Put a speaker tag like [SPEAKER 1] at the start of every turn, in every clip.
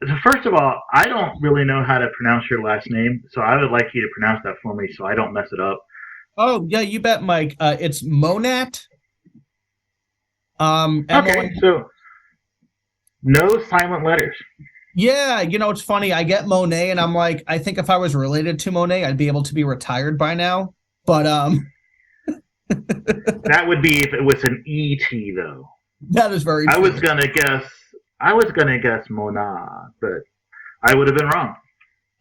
[SPEAKER 1] So first of all, I don't really know how to pronounce your last name, so I would like you to pronounce that for me so I don't mess it up.
[SPEAKER 2] Oh, yeah, you bet, Mike. It's Monat.
[SPEAKER 1] Okay,
[SPEAKER 2] MON.
[SPEAKER 1] so no silent letters.
[SPEAKER 2] Yeah, it's funny. I get Monet, and I'm like, I think if I was related to Monet, I'd be able to be retired by now. But
[SPEAKER 1] That would be if it was an ET though.
[SPEAKER 2] that is very
[SPEAKER 1] I was
[SPEAKER 2] true.
[SPEAKER 1] gonna guess. I was gonna guess Mona, but I would have been wrong.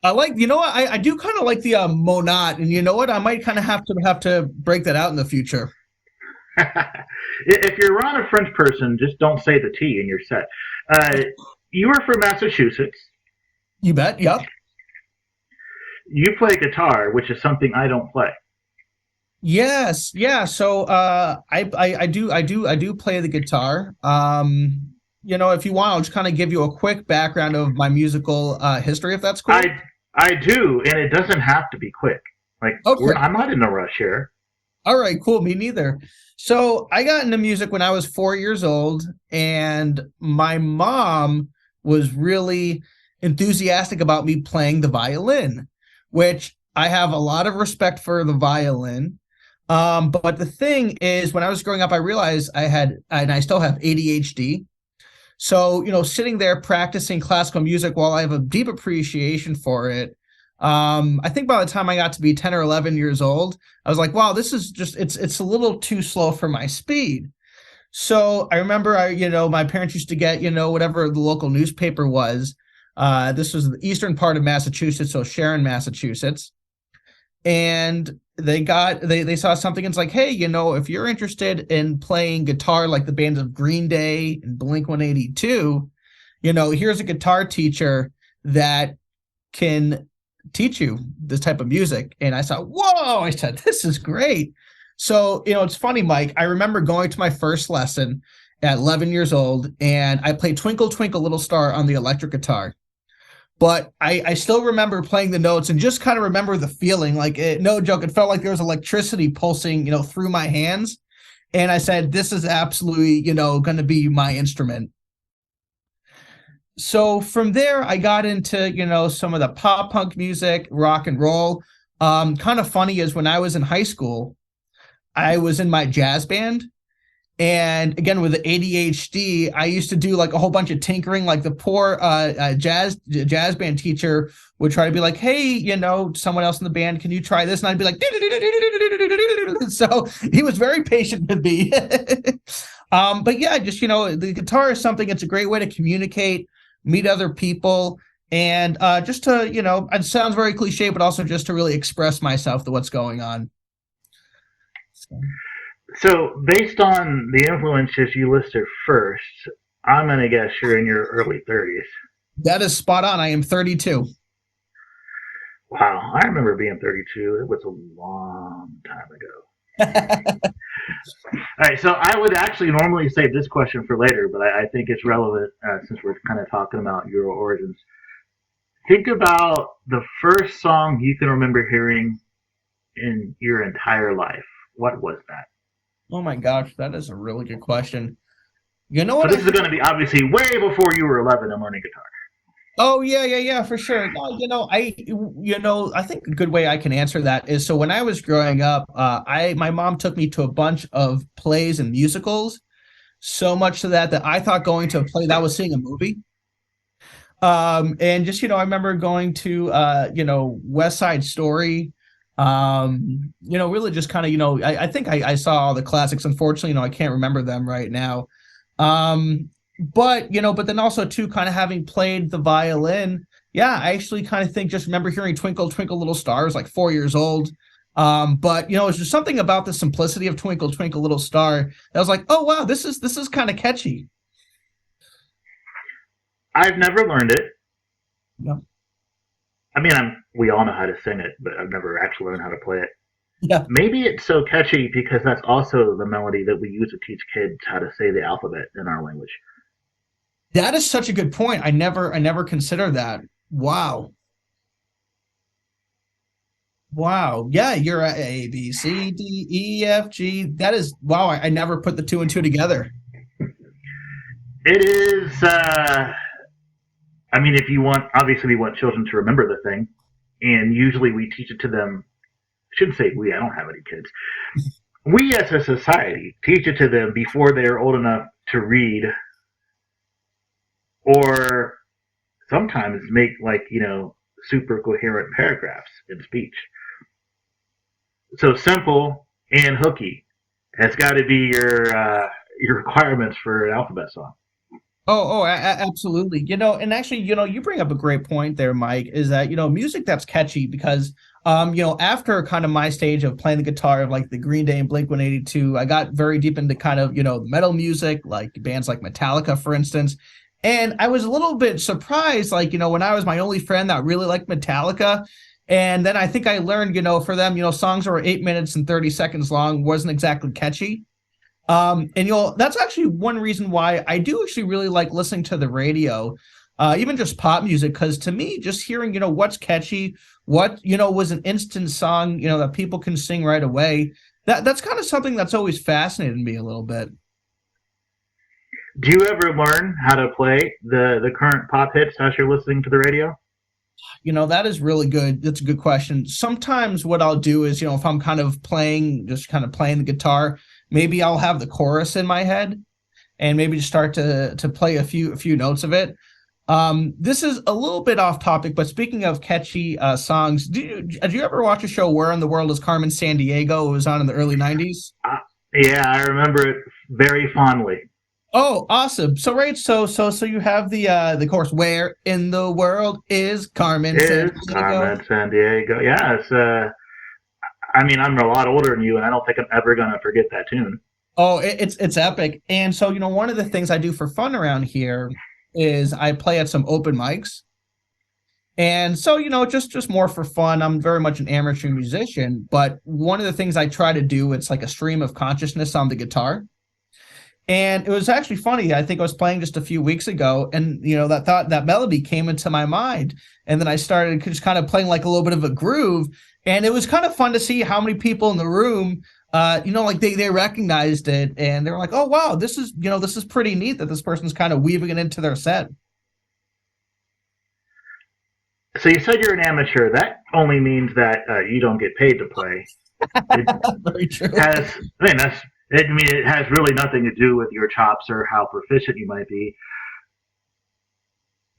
[SPEAKER 2] I like, what? I do kind of like the Monat, and you know what? I might kind of have to break that out in the future.
[SPEAKER 1] If you're around a French person, just don't say the T in your set. You are from Massachusetts.
[SPEAKER 2] You bet. Yep.
[SPEAKER 1] You play guitar, which is something I don't play.
[SPEAKER 2] Yes. Yeah. So I do play the guitar. If you want, I'll just kind of give you a quick background of my musical history, if that's cool.
[SPEAKER 1] I do, and it doesn't have to be quick. Like
[SPEAKER 2] Okay.
[SPEAKER 1] I'm not in a rush here.
[SPEAKER 2] All right, cool. Me neither. So I got into music when I was 4 years old, and my mom was really enthusiastic about me playing the violin, which I have a lot of respect for the violin. But the thing is, when I was growing up, I realized I had, and I still have ADHD. So, sitting there practicing classical music while I have a deep appreciation for it, I think by the time I got to be 10 or 11 years old, I was like, wow, this is just, it's a little too slow for my speed. So I remember my parents used to get, whatever the local newspaper was. This was the eastern part of Massachusetts, so Sharon, Massachusetts. And they saw something and it's like, hey, if you're interested in playing guitar like the bands of Green Day and Blink 182, here's a guitar teacher that can teach you this type of music. And I thought, whoa, I said, this is great. So, it's funny, Mike. I remember going to my first lesson at 11 years old, and I played Twinkle, Twinkle, Little Star on the electric guitar. But I still remember playing the notes and just kind of remember the feeling. Like, no joke, it felt like there was electricity pulsing, through my hands. And I said, this is absolutely, going to be my instrument. So from there, I got into, some of the pop punk music, rock and roll. Kind of funny is when I was in high school, I was in my jazz band. And again, with the ADHD, I used to do like a whole bunch of tinkering. Like the poor jazz band teacher would try to be like, "Hey, someone else in the band, can you try this?" And I'd be like, so he was very patient with me. But yeah, just the guitar is something. It's a great way to communicate, meet other people, and just to it sounds very cliche, but also just to really express myself to what's going on. So.
[SPEAKER 1] So, based on the influences you listed first, I'm going to guess you're in your early 30s.
[SPEAKER 2] That is spot on. I am 32.
[SPEAKER 1] Wow, I remember being 32. It was a long time ago. All right, so I would actually normally save this question for later, but I think it's relevant since we're kind of talking about your origins. Think about the first song you can remember hearing in your entire life. What was that?
[SPEAKER 2] Oh my gosh, that is a really good question. You know
[SPEAKER 1] So
[SPEAKER 2] what
[SPEAKER 1] this
[SPEAKER 2] I
[SPEAKER 1] is
[SPEAKER 2] think?
[SPEAKER 1] going to be obviously way before you were 11 and learning guitar.
[SPEAKER 2] Oh yeah, yeah, yeah, for sure. No, I think a good way I can answer that is so when I was growing up, my mom took me to a bunch of plays and musicals, so much so that I thought going to a play that was seeing a movie. And just I remember going to West Side Story. Really just kind of I think I saw all the classics. Unfortunately, I can't remember them right now. But then also too, kind of having played the violin, yeah, I actually kind of think just remember hearing Twinkle Twinkle Little Stars like 4 years old. But it's just something about the simplicity of Twinkle Twinkle Little Star that was like, oh wow, this is kind of catchy.
[SPEAKER 1] I've never learned it.
[SPEAKER 2] Yeah.
[SPEAKER 1] I mean, we all know how to sing it, but I've never actually learned how to play it.
[SPEAKER 2] Yeah.
[SPEAKER 1] Maybe it's so catchy because that's also the melody that we use to teach kids how to say the alphabet in our language.
[SPEAKER 2] That is such a good point. I never considered that. Wow. Wow. Yeah, you're at A, B, C, D, E, F, G. That is wow. I never put the two and two together.
[SPEAKER 1] It is. I mean, if you want, obviously, we want children to remember the thing, and usually we teach it to them. I shouldn't say we. I don't have any kids. We, as a society, teach it to them before they are old enough to read, or sometimes make super coherent paragraphs in speech. So simple and hooky has got to be your requirements for an alphabet song.
[SPEAKER 2] Absolutely. And actually, you bring up a great point there, Mike, is that, music that's catchy because, after kind of my stage of playing the guitar of like the Green Day and Blink 182, I got very deep into kind of, metal music, like bands like Metallica, for instance. And I was a little bit surprised, like, when I was my only friend that really liked Metallica. And then I think I learned, for them, songs that were 8 minutes and 30 seconds long wasn't exactly catchy. And that's actually one reason why I do actually really like listening to the radio, even just pop music, because to me, just hearing, what's catchy, what, was an instant song, that people can sing right away. That's kind of something that's always fascinated me a little bit.
[SPEAKER 1] Do you ever learn how to play the current pop hits as you're listening to the radio?
[SPEAKER 2] That is really good. That's a good question. Sometimes what I'll do is, if I'm kind of playing the guitar, maybe I'll have the chorus in my head and maybe just start to play a few notes of it. This is a little bit off topic, but speaking of catchy songs, did you ever watch a show Where in the World is Carmen Sandiego? It was on in the early 90s.
[SPEAKER 1] Yeah, I remember it very fondly.
[SPEAKER 2] Oh, awesome. So you have the chorus, Where in the World is Carmen Sandiego?
[SPEAKER 1] Carmen Sandiego. Yeah, I mean, I'm a lot older than you, and I don't think I'm ever going to forget that tune.
[SPEAKER 2] Oh, it's epic. And so, one of the things I do for fun around here is I play at some open mics. And so, just more for fun. I'm very much an amateur musician, but one of the things I try to do, it's like a stream of consciousness on the guitar. And it was actually funny. I think I was playing just a few weeks ago, and that melody came into my mind, and then I started just kind of playing like a little bit of a groove, and it was kind of fun to see how many people in the room, like they recognized it, and they were like, "Oh wow, this is pretty neat that this person's kind of weaving it into their set."
[SPEAKER 1] So you said you're an amateur. That only means that you don't get paid to play.
[SPEAKER 2] Very true.
[SPEAKER 1] It has really nothing to do with your chops or how proficient you might be.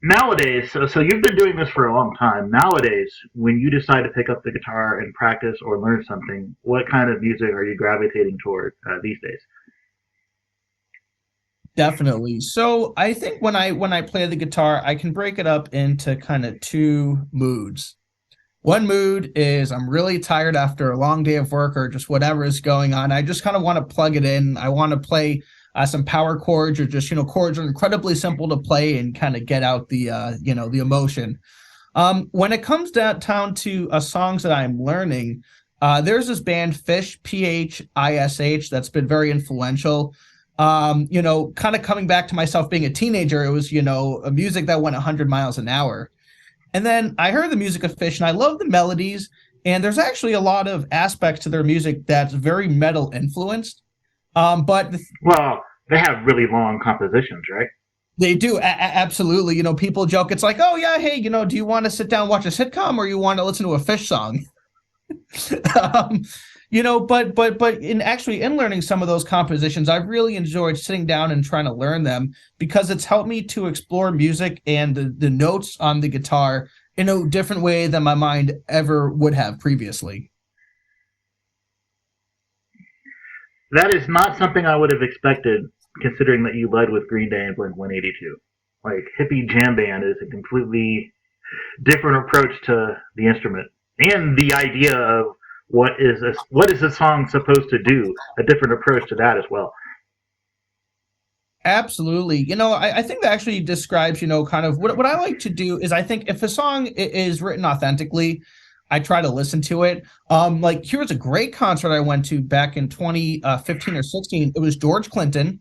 [SPEAKER 1] Nowadays, so you've been doing this for a long time. Nowadays, when you decide to pick up the guitar and practice or learn something, what kind of music are you gravitating toward these days?
[SPEAKER 2] Definitely. So I think when I play the guitar, I can break it up into kind of two moods. One mood is I'm really tired after a long day of work or just whatever is going on. I just kind of want to plug it in. I want to play some power chords, or just, chords are incredibly simple to play and kind of get out the, the emotion. When it comes down to songs that I'm learning, there's this band Phish, Phish, that's been very influential. Kind of coming back to myself being a teenager, it was, a music that went 100 miles an hour. And then I heard the music of Phish, and I love the melodies. And there's actually a lot of aspects to their music that's very metal influenced. But
[SPEAKER 1] they have really long compositions, right?
[SPEAKER 2] They do, absolutely. People joke. It's like, oh yeah, hey, do you want to sit down and watch a sitcom, or you want to listen to a Phish song? But in learning some of those compositions, I've really enjoyed sitting down and trying to learn them, because it's helped me to explore music and the notes on the guitar in a different way than my mind ever would have previously.
[SPEAKER 1] That is not something I would have expected, considering that you led with Green Day and Blink 182. Like, hippie jam band is a completely different approach to the instrument, and the idea of what is a song supposed to do, a different approach to that as well.
[SPEAKER 2] Absolutely. I think that actually describes, kind of what I like to do is, I think if a song is written authentically, I try to listen to it. Like, here's a great concert I went to back in 2015 or 16. It was George Clinton.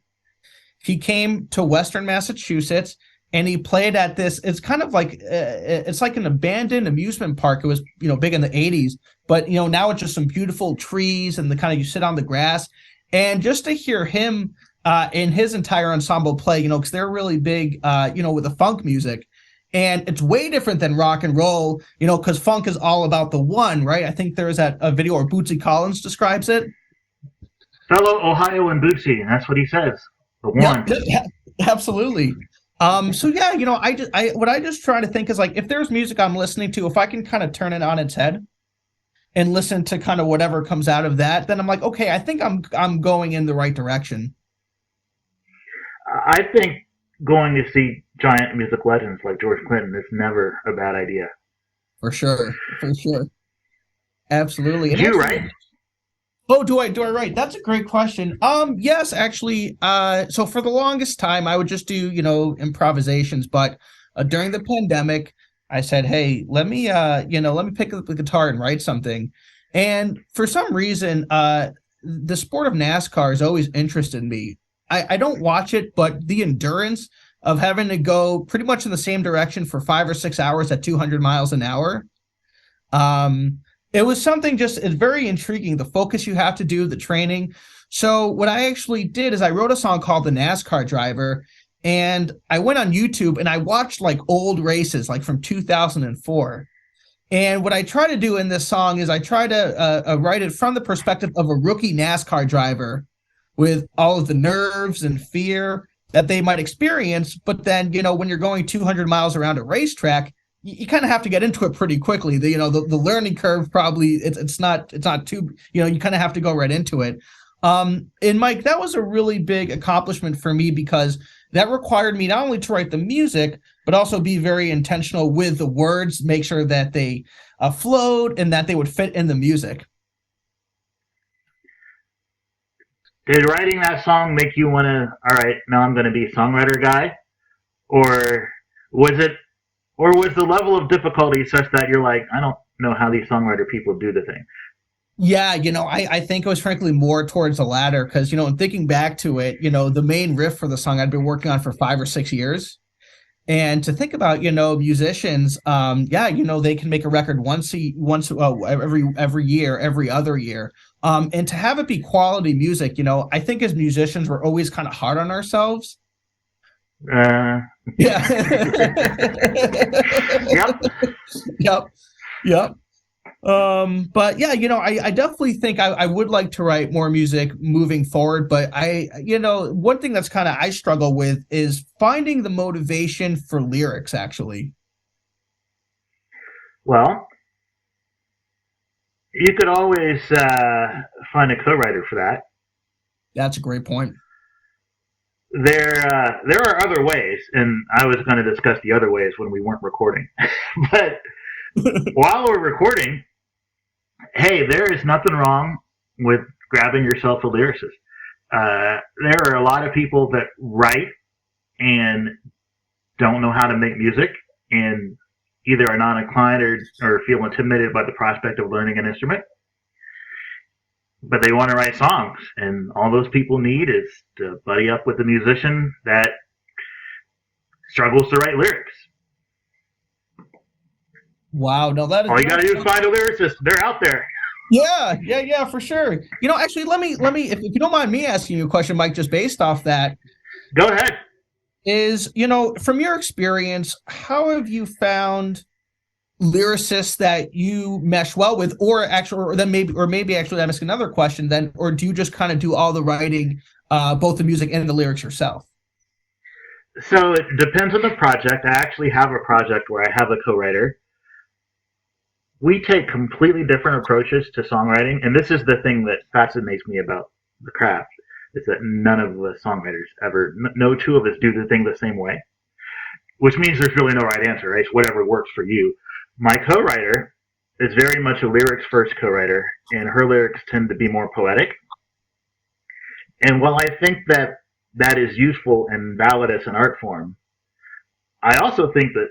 [SPEAKER 2] He came to Western Massachusetts, and he played at this. It's kind of like it's like an abandoned amusement park. It was big in the 80s, but now it's just some beautiful trees, and the kind of you sit on the grass, and just to hear him and his entire ensemble play, because they're really big, with the funk music. And it's way different than rock and roll, because funk is all about the one, right? I think there's a video where Bootsy Collins describes it.
[SPEAKER 1] Fellow Ohio and Bootsy, and that's what he says. The one.
[SPEAKER 2] Yeah, absolutely. So yeah, what I just try to think is, like, if there's music I'm listening to, if I can kind of turn it on its head and listen to kind of whatever comes out of that, then I'm like, okay, I think I'm going in the right direction.
[SPEAKER 1] I think going to see giant music legends like George Clinton is never a bad idea.
[SPEAKER 2] For sure. Absolutely.
[SPEAKER 1] Did you write?
[SPEAKER 2] Oh, do I write? That's a great question. Yes, actually. So for the longest time, I would just do, improvisations. But during the pandemic, I said, hey, let me pick up the guitar and write something. And for some reason, the sport of NASCAR has always interested me. I don't watch it, but the endurance of having to go pretty much in the same direction for 5 or 6 hours at 200 miles an hour. It was something it's very intriguing, the focus you have to do, the training. So what I actually did is I wrote a song called The NASCAR Driver, and I went on YouTube and I watched like old races, like from 2004. And what I try to do in this song is I try to write it from the perspective of a rookie NASCAR driver with all of the nerves and fear that they might experience. But then, when you're going 200 miles around a racetrack, you kind of have to get into it pretty quickly. The learning curve probably it's not too, you kind of have to go right into it. And Mike, that was a really big accomplishment for me, because that required me not only to write the music, but also be very intentional with the words, make sure that they flowed and that they would fit in the music.
[SPEAKER 1] Did writing that song make you want to, all right, now I'm going to be a songwriter guy? Or was the level of difficulty such that you're like, I don't know how these songwriter people do the thing?
[SPEAKER 2] Yeah, I think it was frankly more towards the latter, because, in thinking back to it, the main riff for the song I'd been working on for 5 or 6 years. And to think about, musicians, they can make a record every year, every other year. And to have it be quality music, I think as musicians, we're always kind of hard on ourselves. Yeah. Yep. But yeah, I definitely think I would like to write more music moving forward. But one thing that's kind of I struggle with is finding the motivation for lyrics, actually.
[SPEAKER 1] Well, you could always find a co-writer for that.
[SPEAKER 2] That's a great point.
[SPEAKER 1] There are other ways, and I was going to discuss the other ways when we weren't recording. But while we're recording, hey, there is nothing wrong with grabbing yourself a lyricist. There are a lot of people that write and don't know how to make music, and either are not inclined or feel intimidated by the prospect of learning an instrument. But they want to write songs, and all those people need is to buddy up with a musician that struggles to write lyrics.
[SPEAKER 2] Wow, no, that is
[SPEAKER 1] all you got to do is find a lyricist. They're out there.
[SPEAKER 2] Yeah, for sure. Actually, let me, if you don't mind me asking you a question, Mike, just based off that.
[SPEAKER 1] Go ahead.
[SPEAKER 2] Is, from your experience, how have you found lyricists that you mesh well with, or maybe actually I'm asking another question then, or do you just kind of do all the writing, both the music and the lyrics yourself?
[SPEAKER 1] So it depends on the project. I actually have a project where I have a co-writer. We take completely different approaches to songwriting, and this is the thing that fascinates me about the craft, is that none of the songwriters ever, no two of us do the thing the same way, which means there's really no right answer, right? It's whatever works for you. My co-writer is very much a lyrics-first co-writer, and her lyrics tend to be more poetic. And while I think that is useful and valid as an art form, I also think that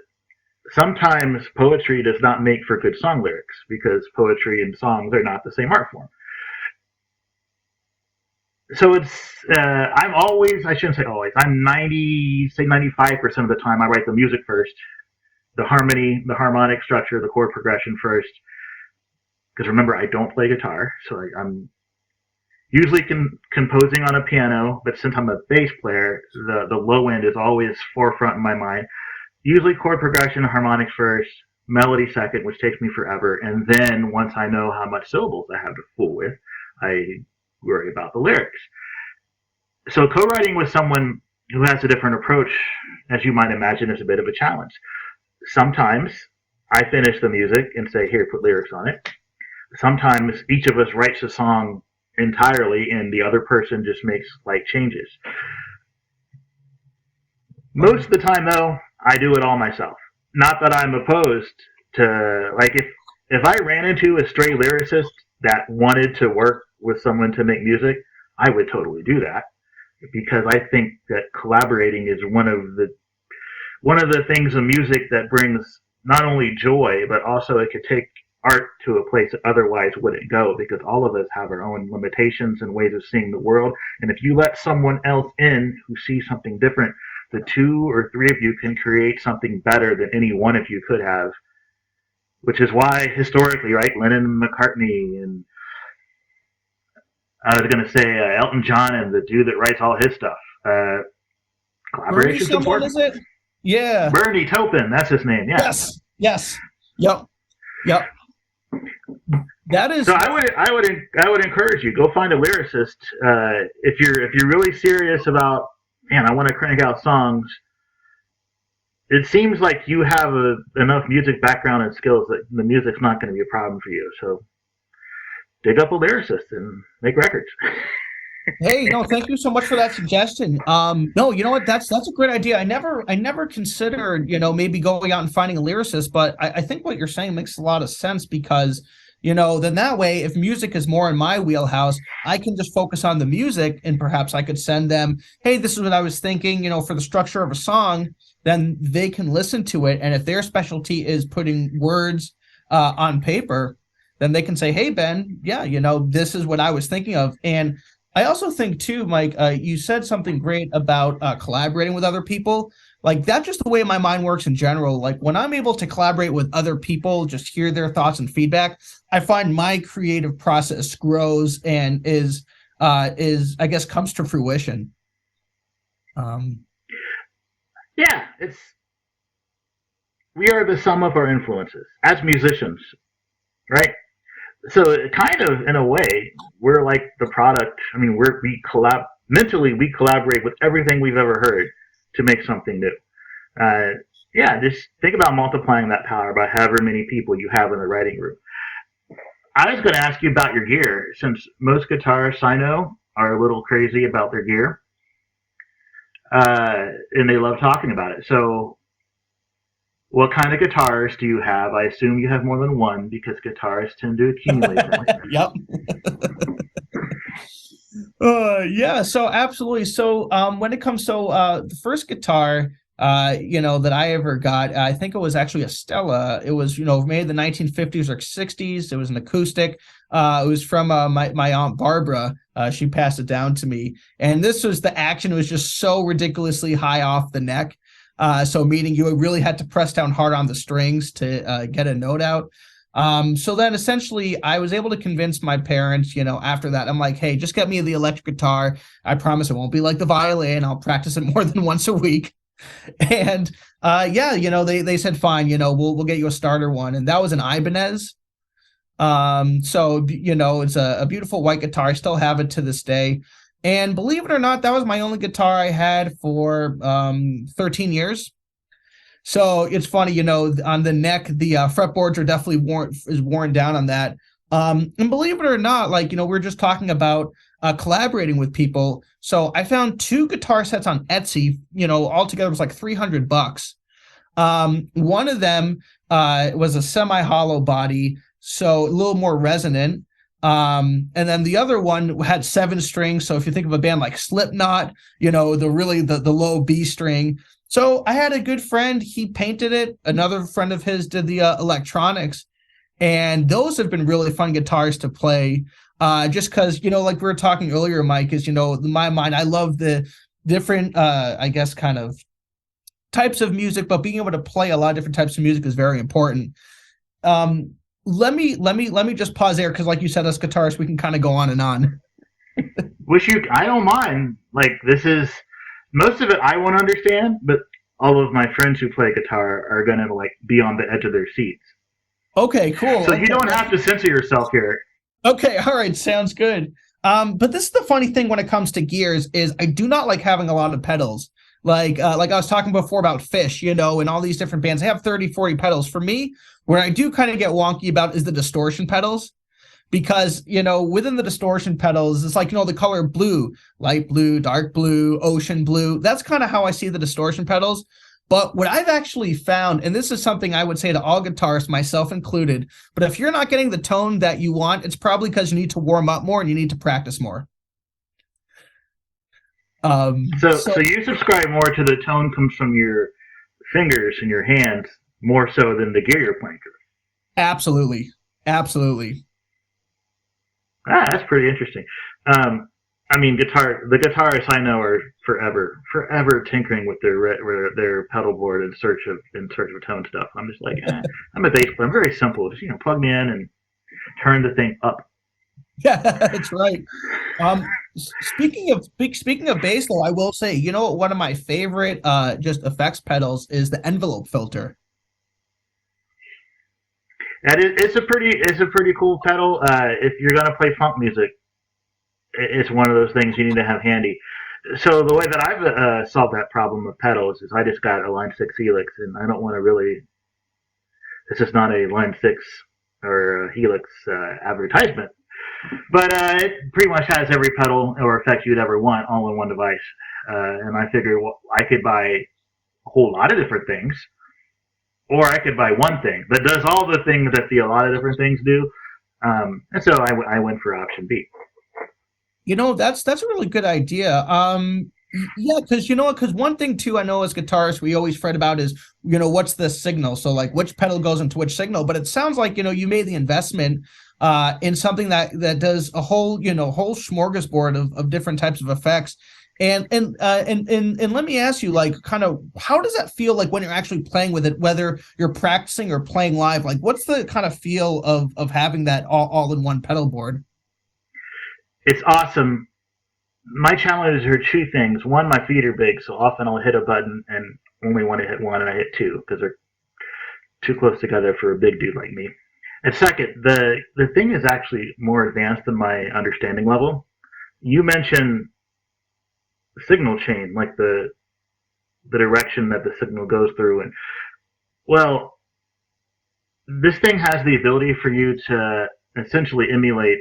[SPEAKER 1] sometimes poetry does not make for good song lyrics, because poetry and songs are not the same art form. So I'm always, I shouldn't say always, I'm 95% of the time I write the music first, the harmony, the harmonic structure, the chord progression first. Because remember, I don't play guitar, so I'm usually composing on a piano, but since I'm a bass player, the low end is always forefront in my mind. usually chord progression, harmonics first, melody second, which takes me forever, and then once I know how much syllables I have to fool with, I worry about the lyrics. So co-writing with someone who has a different approach, as you might imagine, is a bit of a challenge. Sometimes I finish the music and say, here, put lyrics on it. Sometimes each of us writes a song entirely and the other person just makes slight changes. Most of the time, though, I do it all myself. Not that I'm opposed to, like, if I ran into a stray lyricist that wanted to work with someone to make music, I would totally do that because I think that collaborating is one of the things in music that brings not only joy, but also it could take art to a place that otherwise wouldn't go because all of us have our own limitations and ways of seeing the world. And if you let someone else in who sees something different, the two or three of you can create something better than any one of you could have, which is why historically, right, Lennon and McCartney and I was going to say Elton John and the dude that writes all his stuff. Collaboration's important.
[SPEAKER 2] Is it? Yeah.
[SPEAKER 1] Bernie Taupin, that's his name. Yeah.
[SPEAKER 2] Yes. Yep. That is.
[SPEAKER 1] So I would encourage you, go find a lyricist if you're really serious about, man, I want to crank out songs. It seems like you have enough music background and skills that the music's not going to be a problem for you. So dig up a lyricist and make records.
[SPEAKER 2] Hey, no, thank you so much for that suggestion. No, you know what? That's a great idea. I never considered, maybe going out and finding a lyricist, but I think what you're saying makes a lot of sense because, then that way, if music is more in my wheelhouse, I can just focus on the music and perhaps I could send them, hey, this is what I was thinking, for the structure of a song, then they can listen to it. And if their specialty is putting words on paper, then they can say, hey, Ben, yeah, this is what I was thinking of. And I also think too, Mike, you said something great about collaborating with other people. Like that's just the way my mind works in general. Like when I'm able to collaborate with other people, just hear their thoughts and feedback, I find my creative process grows and is I guess comes to fruition.
[SPEAKER 1] Yeah, we are the sum of our influences as musicians, right? So kind of in a way, we're like the product. I mean, mentally we collaborate with everything we've ever heard to make something new. Just think about multiplying that power by however many people you have in the writing room. I was going to ask you about your gear, since most guitarists I know are a little crazy about their gear, and they love talking about it. So what kind of guitars do you have? I assume you have more than one because guitarists tend to accumulate them.
[SPEAKER 2] Yep. So absolutely. So when it comes to the first guitar, that I ever got, I think it was actually a Stella. It was, made in the 1950s or 60s. It was an acoustic. It was from my Aunt Barbara. She passed it down to me. And the action was just so ridiculously high off the neck. So meaning you really had to press down hard on the strings to get a note out. So then essentially I was able to convince my parents, after that, I'm like, hey, just get me the electric guitar. I promise it won't be like the violin. I'll practice it more than once a week. And they said, fine, we'll get you a starter one. And that was an Ibanez. It's a beautiful white guitar. I still have it to this day. And believe it or not, that was my only guitar I had for 13 years. So it's funny, on the neck, the fretboards are definitely worn down on that. And believe it or not, we're just talking about collaborating with people. So I found 2 guitar sets on Etsy, altogether it was like $300. One of them was a semi-hollow body, so a little more resonant. And then the other one had 7 strings. So if you think of a band like Slipknot, the low B string. So I had a good friend, he painted it. Another friend of his did the electronics. And those have been really fun guitars to play. Just because, like we were talking earlier, Mike, is, in my mind, I love the different, kind of types of music, but being able to play a lot of different types of music is very important. Let me just pause there because, like you said, us guitarists, we can kind of go on and on.
[SPEAKER 1] I don't mind. Like, this is most of it I won't understand, but all of my friends who play guitar are gonna like be on the edge of their seats.
[SPEAKER 2] Okay, cool.
[SPEAKER 1] So
[SPEAKER 2] Okay.
[SPEAKER 1] you don't have to censor yourself here.
[SPEAKER 2] Okay, all right, sounds good. But this is the funny thing when it comes to gears is I do not like having a lot of pedals. Like I was talking before about Fish, and all these different bands. They have 30, 40 pedals. For me, where I do kind of get wonky about is the distortion pedals. Because, within the distortion pedals, it's like, the color blue, light blue, dark blue, ocean blue. That's kind of how I see the distortion pedals. But what I've actually found, and this is something I would say to all guitarists, myself included, but if you're not getting the tone that you want, it's probably because you need to warm up more and you need to practice more.
[SPEAKER 1] So you subscribe more to the tone comes from your fingers and your hands more so than the gear you're playing through.
[SPEAKER 2] Absolutely. Absolutely.
[SPEAKER 1] That's pretty interesting. I mean, the guitarists I know are forever tinkering with their pedal board in search of tone stuff. I'm just like, I'm a bass player. I'm very simple. Just plug me in and turn the thing up.
[SPEAKER 2] Yeah, that's right. Speaking of bass, though, I will say, one of my favorite just effects pedals is the envelope filter.
[SPEAKER 1] It's a pretty cool pedal. If you're gonna play funk music, it's one of those things you need to have handy. So the way that I've solved that problem with pedals is I just got a Line 6 Helix, and I don't want to really. This is not a Line 6 or a Helix advertisement, but it pretty much has every pedal or effect you'd ever want all in one device. And I figured, well, I could buy a whole lot of different things, or I could buy one thing that does all the things that a lot of different things do. And so I went for option B.
[SPEAKER 2] That's a really good idea. Yeah, because one thing too, I know as guitarists we always fret about is what's the signal. So like which pedal goes into which signal. But it sounds like you made the investment in something that does a whole whole smorgasbord of different types of effects. And let me ask you, like, kind of how does that feel like when you're actually playing with it, whether you're practicing or playing live? Like, what's the kind of feel of having that all in one pedal board?
[SPEAKER 1] It's awesome. My challenges are two things. One, my feet are big, so often I'll hit a button and only want to hit one, and I hit two because they're too close together for a big dude like me. And second, the thing is actually more advanced than my understanding level. You mentioned signal chain, like the direction that the signal goes through, and well, this thing has the ability for you to essentially emulate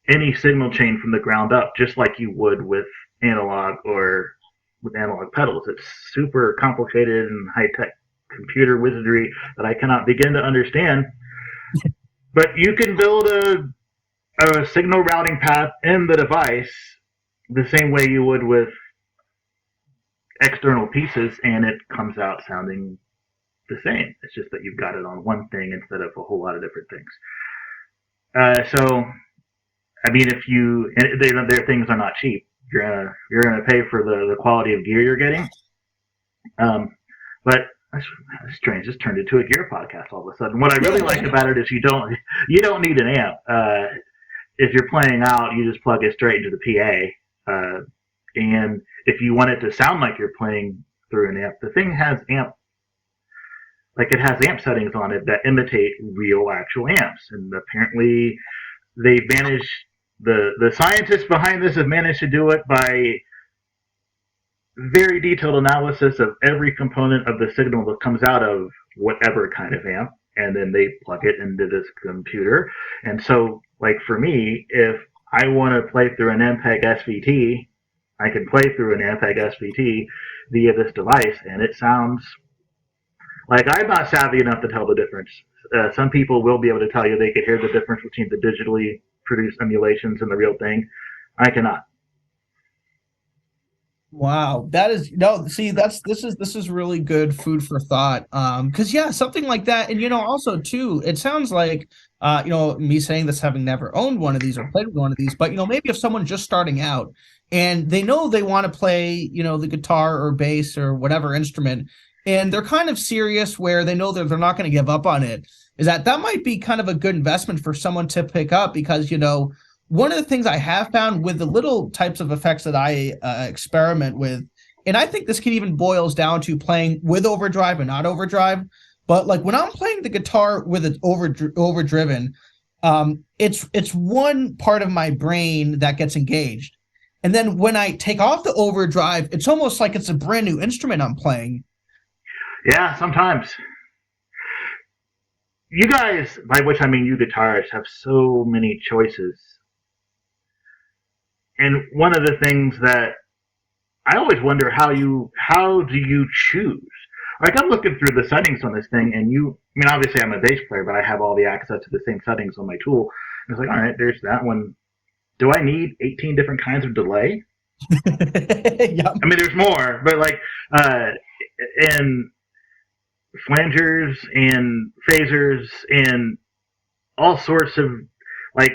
[SPEAKER 1] any signal chain from the ground up, just like you would with analog pedals. It's super complicated and high-tech computer wizardry that I cannot begin to understand. But you can build a signal routing path in the device the same way you would with external pieces, and it comes out sounding the same. It's just that you've got it on one thing instead of a whole lot of different things. So I mean, their things are not cheap. You're gonna pay for the quality of gear you're getting. But that's strange. This turned into a gear podcast all of a sudden. What I really like about it is you don't need an amp. If you're playing out, you just plug it straight into the PA. And if you want it to sound like you're playing through an amp, the thing has amp settings on it that imitate real actual amps. And apparently they managed. The scientists behind this have managed to do it by very detailed analysis of every component of the signal that comes out of whatever kind of amp, and then they plug it into this computer. And so, like for me, if I want to play through an MPEG SVT, I can play through an MPEG SVT via this device, and it sounds like I'm not savvy enough to tell the difference. Some people will be able to tell you they could hear the difference between the digitally produced emulations and the real thing. I cannot.
[SPEAKER 2] Wow, that is this is really good food for thought. Because something like that, and also too, it sounds like me saying this having never owned one of these or played with one of these, but maybe if someone's just starting out and they know they want to play the guitar or bass or whatever instrument, and they're kind of serious where they know that they're not going to give up on it, is that might be kind of a good investment for someone to pick up because one of the things I have found with the little types of effects that I experiment with, and I think this can even boils down to playing with overdrive and not overdrive. But like when I'm playing the guitar with it overdriven, it's one part of my brain that gets engaged. And then when I take off the overdrive, it's almost like it's a brand new instrument I'm playing.
[SPEAKER 1] Yeah, sometimes. You guys, by which I mean you guitarists, have so many choices. And one of the things that I always wonder how do you choose? Like I'm looking through the settings on this thing, and I mean, obviously I'm a bass player, but I have all the access to the same settings on my tool. And it's like, all right, there's that one. Do I need 18 different kinds of delay?
[SPEAKER 2] Yep.
[SPEAKER 1] I mean, there's more, but like, and flangers and phasers and all sorts of like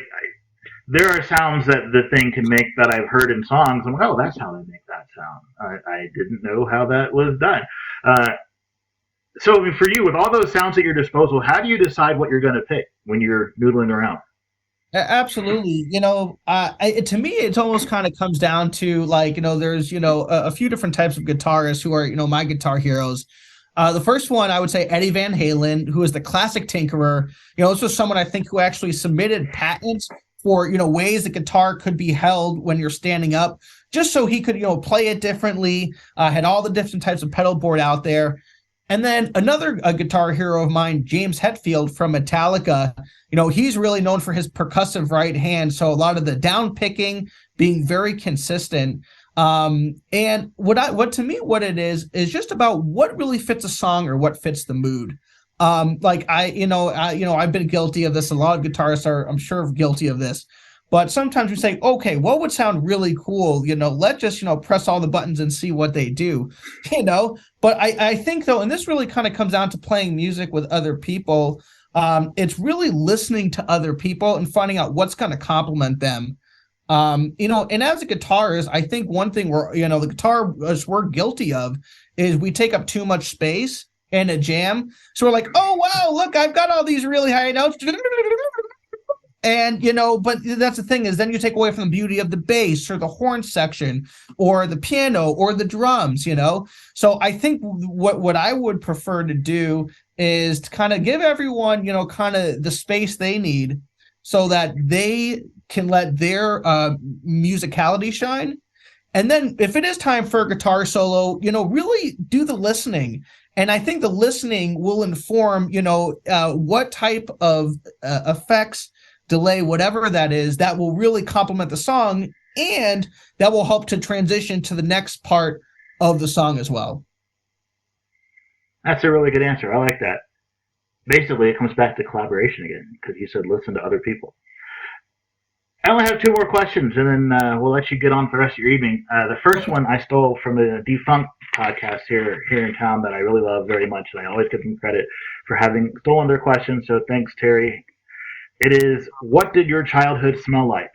[SPEAKER 1] there are sounds that the thing can make that I've heard in songs. I'm like, oh, that's how they make that sound. I didn't know how that was done. So I mean, for you, with all those sounds at your disposal, how do you decide what you're going to pick when you're noodling around?
[SPEAKER 2] Absolutely. To me, it almost kind of comes down to like, there's, a few different types of guitarists who are, my guitar heroes. The first one, I would say Eddie Van Halen, who is the classic tinkerer. This was someone I think who actually submitted patents for, ways the guitar could be held when you're standing up, just so he could, play it differently, had all the different types of pedal board out there. And then another guitar hero of mine, James Hetfield from Metallica, he's really known for his percussive right hand. So a lot of the down picking being very consistent. And what it is just about what really fits a song or what fits the mood. I've been guilty of this. A lot of guitarists are, I'm sure, guilty of this. But sometimes we say, okay, what would sound really cool? Let's just, press all the buttons and see what they do, But I think, though, and this really kind of comes down to playing music with other people. It's really listening to other people and finding out what's going to complement them. And as a guitarist, I think one thing the guitarists we're guilty of is we take up too much space in a jam. So we're like, oh, wow, look, I've got all these really high notes. And, but that's the thing is then you take away from the beauty of the bass or the horn section or the piano or the drums, So I think what I would prefer to do is to kind of give everyone, kind of the space they need so that they can let their musicality shine. And then if it is time for a guitar solo, really do the listening. And I think the listening will inform, what type of effects, delay, whatever that is, that will really complement the song, and that will help to transition to the next part of the song as well.
[SPEAKER 1] That's a really good answer. I like that. Basically, it comes back to collaboration again, because you said listen to other people. I only have two more questions, and then we'll let you get on for the rest of your evening. The first one I stole from a defunct podcast here in town that I really love very much, and I always give them credit for having stolen their question, so thanks, Terry. It is, what did your childhood smell like?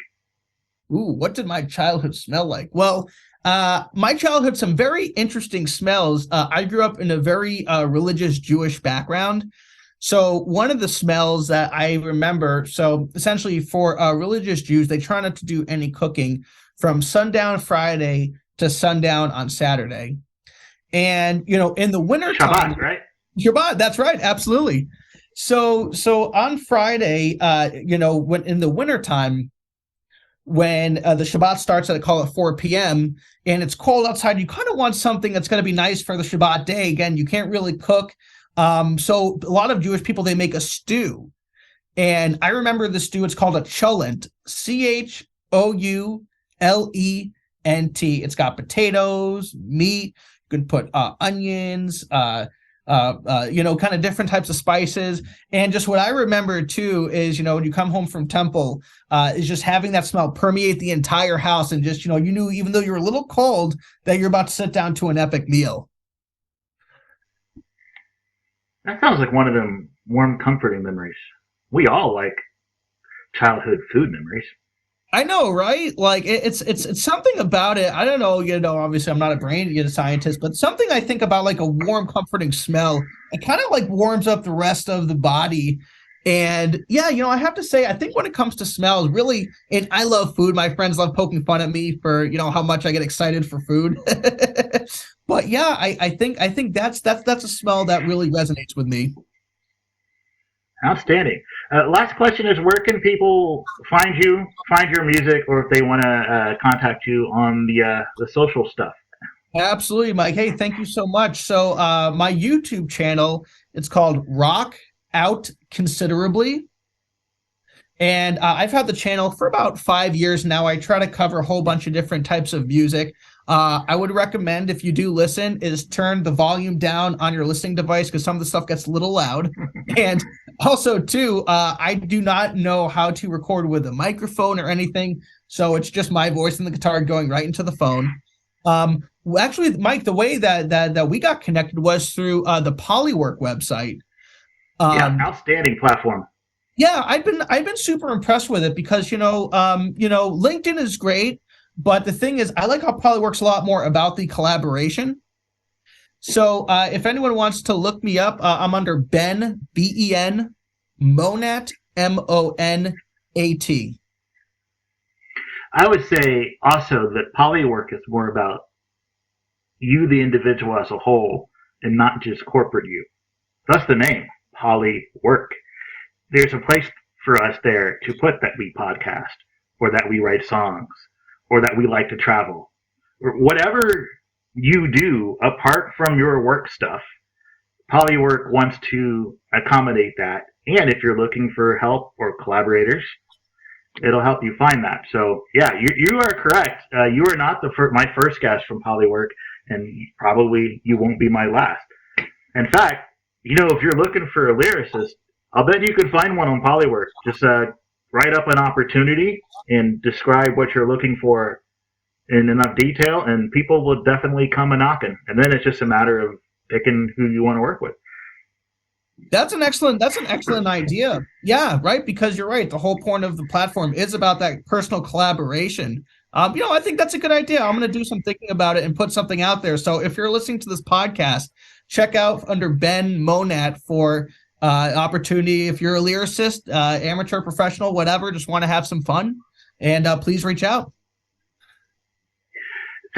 [SPEAKER 2] Ooh, what did my childhood smell like? Well, my childhood, some very interesting smells. I grew up in a very religious Jewish background. So one of the smells that I remember, so essentially for religious Jews, they try not to do any cooking from sundown Friday to sundown on Saturday. And, in the winter time,
[SPEAKER 1] Shabbat, right?
[SPEAKER 2] Shabbat, that's right. Absolutely. So on Friday, when in the wintertime, when the Shabbat starts at, call it 4 p.m., and it's cold outside, you kind of want something that's going to be nice for the Shabbat day. Again, you can't really cook. So a lot of Jewish people, they make a stew. And I remember the stew, it's called a cholent, Choulent. It's got potatoes, meat. You can put onions, kind of different types of spices. And just what I remember too is, when you come home from temple, is just having that smell permeate the entire house. And just, you knew, even though you were a little cold, that you're about to sit down to an epic meal.
[SPEAKER 1] That sounds like one of them warm, comforting memories. We all like childhood food memories.
[SPEAKER 2] I know, right? Like it's something about it. I don't know, obviously I'm not a brain scientist, but something I think about like a warm, comforting smell. It kind of like warms up the rest of the body. And yeah, I have to say, I think when it comes to smells, really, and I love food. My friends love poking fun at me for, how much I get excited for food. But yeah, I think that's a smell that really resonates with me.
[SPEAKER 1] Outstanding. Last question is, where can people find you, find your music, or if they want to contact you on the social stuff?
[SPEAKER 2] Absolutely, Mike. Hey, thank you so much. So my YouTube channel, it's called Rock Out Considerably. And I've had the channel for about 5 years now. I try to cover a whole bunch of different types of music. I would recommend, if you do listen, is turn the volume down on your listening device, because some of the stuff gets a little loud. And also, too, I do not know how to record with a microphone or anything. So it's just my voice and the guitar going right into the phone. Actually, Mike, the way that we got connected was through the Polywork website.
[SPEAKER 1] Yeah, outstanding platform.
[SPEAKER 2] Yeah, I've been super impressed with it because LinkedIn is great, but the thing is, I like how Polywork's a lot more about the collaboration. So if anyone wants to look me up, I'm under Ben BEN Monat MONAT.
[SPEAKER 1] I would say also that Polywork is more about you, the individual as a whole, and not just corporate you. That's the name, Polywork. There's a place for us there to put that we podcast, or that we write songs, or that we like to travel, or whatever you do apart from your work stuff. Polywork wants to accommodate that. And if you're looking for help or collaborators, it'll help you find that. So yeah, you are correct. You are not my first guest from Polywork, and probably you won't be my last. In fact, if you're looking for a lyricist, I'll bet you could find one on Polywork. Just write up an opportunity and describe what you're looking for in enough detail, and people will definitely come a knocking. And then it's just a matter of picking who you want to work with.
[SPEAKER 2] That's an excellent idea. Yeah, right. Because you're right. The whole point of the platform is about that personal collaboration. I think that's a good idea. I'm going to do some thinking about it and put something out there. So if you're listening to this podcast, check out under Ben Monat for opportunity. If you're a lyricist, amateur, professional, whatever, just want to have some fun, and please reach out.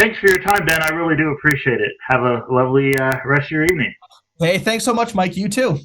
[SPEAKER 1] Thanks for your time, Ben. I really do appreciate it. Have a lovely rest of your evening.
[SPEAKER 2] Hey, thanks so much, Mike. You too.